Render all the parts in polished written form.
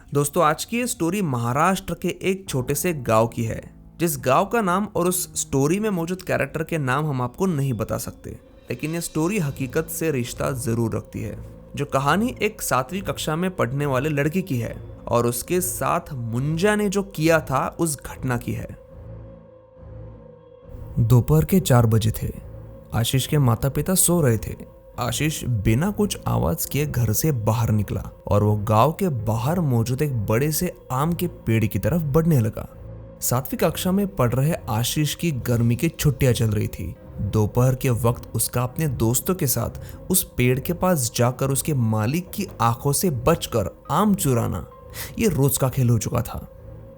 दोस्तों, आज की ये स्टोरी महाराष्ट्र के एक छोटे से गांव की है। जिस गांव का नाम और उस स्टोरी में मौजूद कैरेक्टर के नाम हम आपको नहीं बता सकते, लेकिन ये स्टोरी हकीकत से रिश्ता जरूर रखती है। जो कहानी एक 7वीं कक्षा में पढ़ने वाले लड़के की है और उसके साथ मुंजा ने जो किया था उस घटना की है। दोपहर के 4 बजे थे। आशीष के माता पिता सो रहे थे। आशीष बिना कुछ आवाज किए घर से बाहर निकला और वो गांव के बाहर मौजूद एक बड़े से आम के पेड़ की तरफ बढ़ने लगा। 7वीं कक्षा में पढ़ रहे आशीष की गर्मी की छुट्टियां चल रही थी। दोपहर के वक्त उसका अपने दोस्तों के साथ उस पेड़ के पास जाकर उसके मालिक की आंखों से बचकर आम चुराना ये रोज का खेल हो चुका था।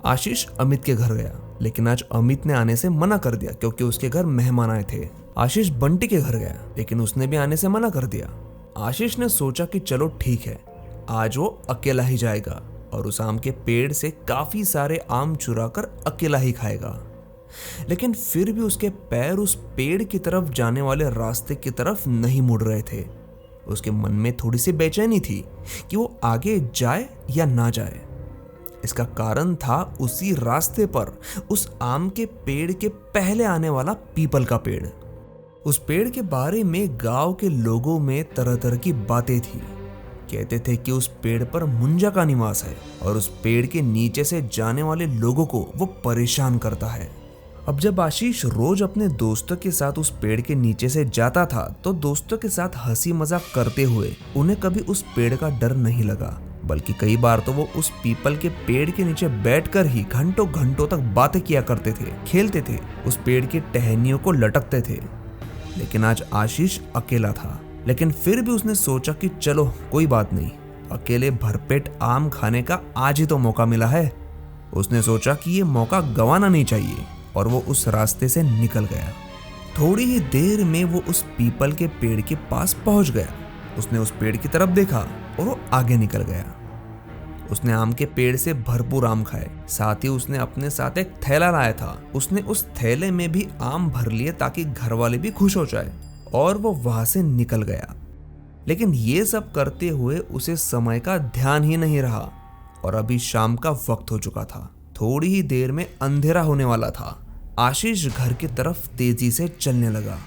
आशीष अमित के घर गया, लेकिन आज अमित ने आने से मना कर दिया क्योंकि उसके घर मेहमान आए थे। आशीष बंटी के घर गया, लेकिन उसने भी आने से मना कर दिया। आशीष ने सोचा कि चलो ठीक है, आज वो अकेला ही जाएगा और उस आम के पेड़ से काफी सारे आम चुराकर अकेला ही खाएगा। लेकिन फिर भी उसके पैर उस पेड़ की तरफ जाने वाले रास्ते की तरफ नहीं मुड़ रहे थे। उसके मन में थोड़ी सी बेचैनी थी कि वो आगे जाए या ना जाए। इसका कारण था उसी रास्ते पर उस आम के पेड़ के पहले आने वाला पीपल का पेड़। उस पेड़ के बारे में गांव के लोगों में तरह तरह की बातें थी। कहते थे कि उस पेड़ पर मुंजा का निवास है और उस पेड़ के नीचे से जाने वाले लोगों को वो परेशान करता है। अब जब आशीष रोज अपने दोस्तों के साथ उस पेड़ के नीचे से जाता था तो दोस्तों के साथ हंसी मजाक करते हुए उन्हें कभी उस पेड़ का डर नहीं लगा, बल्कि कई बार तो वो उस पीपल के पेड़ के नीचे बैठकर ही घंटों घंटों तक बातें किया करते थे, खेलते थे, उस पेड़ की टहनियों को लटकते थे। लेकिन आज आशीष अकेला था, लेकिन फिर भी उसने सोचा कि चलो कोई बात नहीं, अकेले भरपेट आम खाने का आज ही तो मौका मिला है। उसने सोचा कि ये मौका गंवाना नहीं चाहिए और वो उस रास्ते से निकल गया। थोड़ी ही देर में वो उस पीपल के पेड़ के पास पहुंच गया। उसने उस पेड़ की तरफ देखा और वो आगे निकल गया। उसने आम के पेड़ से भरपूर आम खाए, साथ ही उसने अपने साथ एक थैला लाया था। उसने उस थैले में भी आम भर लिए ताकि घर वाले भी खुश हो जाए, और वो वहां से निकल गया। लेकिन ये सब करते हुए उसे समय का ध्यान ही नहीं रहा और अभी शाम का वक्त हो चुका था। थोड़ी ही देर में अंधेरा होने वाला था। आशीष घर की तरफ तेजी से चलने लगा।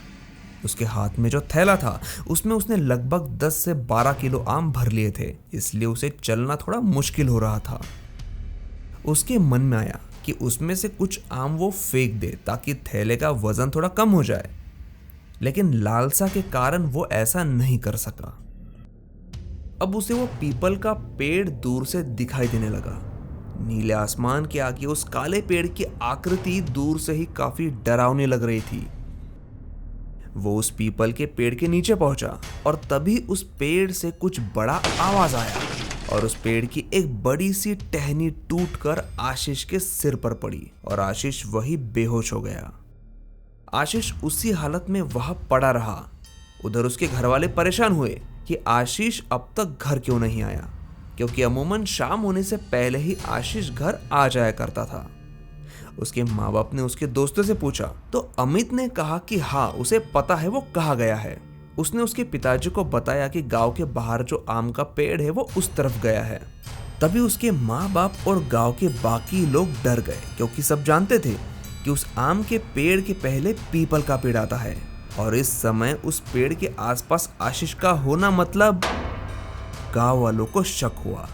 उसके हाथ में जो थैला था उसमें उसने लगभग 10 से 12 किलो आम भर लिए थे, इसलिए उसे चलना थोड़ा मुश्किल हो रहा था। उसके मन में आया कि उसमें से कुछ आम वो फेंक दे ताकि थैले का वजन थोड़ा कम हो जाए, लेकिन लालसा के कारण वो ऐसा नहीं कर सका। अब उसे वो पीपल का पेड़ दूर से दिखाई देने लगा। नीले आसमान के आगे उस काले पेड़ की आकृति दूर से ही काफी डरावनी लग रही थी। वो उस पीपल के पेड़ के नीचे पहुंचा और तभी उस पेड़ से कुछ बड़ा आवाज आया और उस पेड़ की एक बड़ी सी टहनी टूटकर आशीष के सिर पर पड़ी और आशीष वही बेहोश हो गया। आशीष उसी हालत में वहां पड़ा रहा। उधर उसके घर वाले परेशान हुए कि आशीष अब तक घर क्यों नहीं आया, क्योंकि अमूमन शाम होने से पहले ही आशीष घर आ जाया करता था। उसके माँ बाप ने उसके दोस्तों से पूछा तो अमित ने कहा कि हाँ, उसे पता है वो कहाँ गया है। उसने उसके पिताजी को बताया कि गांव के बाहर जो आम का पेड़ है वो उस तरफ गया है। तभी उसके माँ बाप और गांव के बाकी लोग डर गए, क्योंकि सब जानते थे कि उस आम के पेड़ के पहले पीपल का पेड़ आता है और इस समय उस पेड़ के आसपास आशीष का होना मतलब गांव वालों को शक हुआ।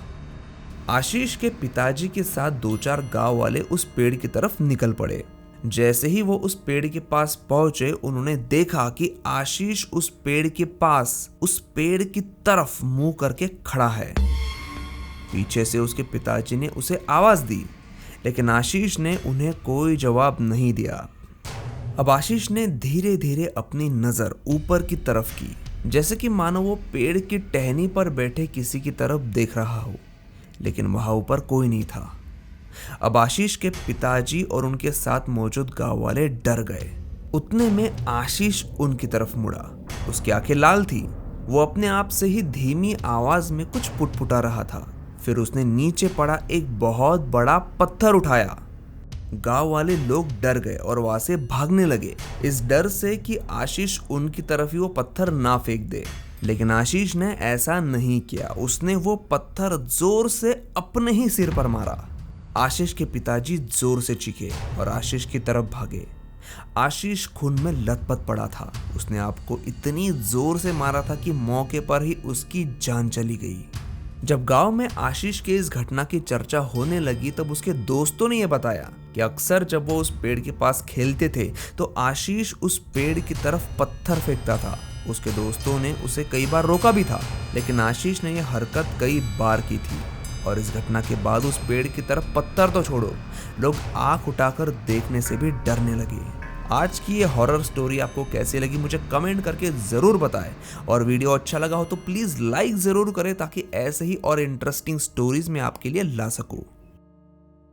आशीष के पिताजी के साथ 2-4 गांव वाले उस पेड़ की तरफ निकल पड़े। जैसे ही वो उस पेड़ के पास पहुंचे, उन्होंने देखा कि आशीष उस पेड़ के पास, उस पेड़ की तरफ मुंह करके खड़ा है। पीछे से उसके पिताजी ने उसे आवाज दी, लेकिन आशीष ने उन्हें कोई जवाब नहीं दिया। अब आशीष ने धीरे धीरे अपनी नजर ऊपर की तरफ की, जैसे कि मानो वो पेड़ की टहनी पर बैठे किसी की तरफ देख रहा हो, लेकिन वहां ऊपर कोई नहीं था। अब आशीष के पिताजी और उनके साथ मौजूद गांव वाले डर गए। उतने में आशीष उनकी तरफ मुड़ा। उसकी आंखें लाल थी। वो अपने आप से ही धीमी आवाज में कुछ पुटपुटा रहा था। फिर उसने नीचे पड़ा एक बहुत बड़ा पत्थर उठाया। गांव वाले लोग डर गए और वहां से भागने लगे, इस डर से कि आशीष उनकी तरफ ही वो पत्थर ना फेंक दे। लेकिन आशीष ने ऐसा नहीं किया। उसने वो पत्थर जोर से अपने ही सिर पर मारा। आशीष के पिताजी जोर से चीखे और आशीष की तरफ भागे। आशीष खून में लथपथ पड़ा था। उसने आपको इतनी जोर से मारा था कि मौके पर ही उसकी जान चली गई। जब गांव में आशीष के इस घटना की चर्चा होने लगी तब उसके दोस्तों ने यह बताया कि अक्सर जब वो उस पेड़ के पास खेलते थे तो आशीष उस पेड़ की तरफ पत्थर फेंकता था। उसके दोस्तों ने उसे कई बार रोका भी था, लेकिन आशीष ने यह हरकत कई बार की थी और इस घटना के बाद उस पेड़ की तरफ पत्थर तो छोड़ो, लोग आंख उठाकर देखने से भी डरने लगे। आज की ये हॉरर स्टोरी आपको कैसी लगी मुझे कमेंट करके ज़रूर बताएं, और वीडियो अच्छा लगा हो तो प्लीज़ लाइक ज़रूर करें ताकि ऐसे ही और इंटरेस्टिंग स्टोरीज मैं आपके लिए ला सकूं।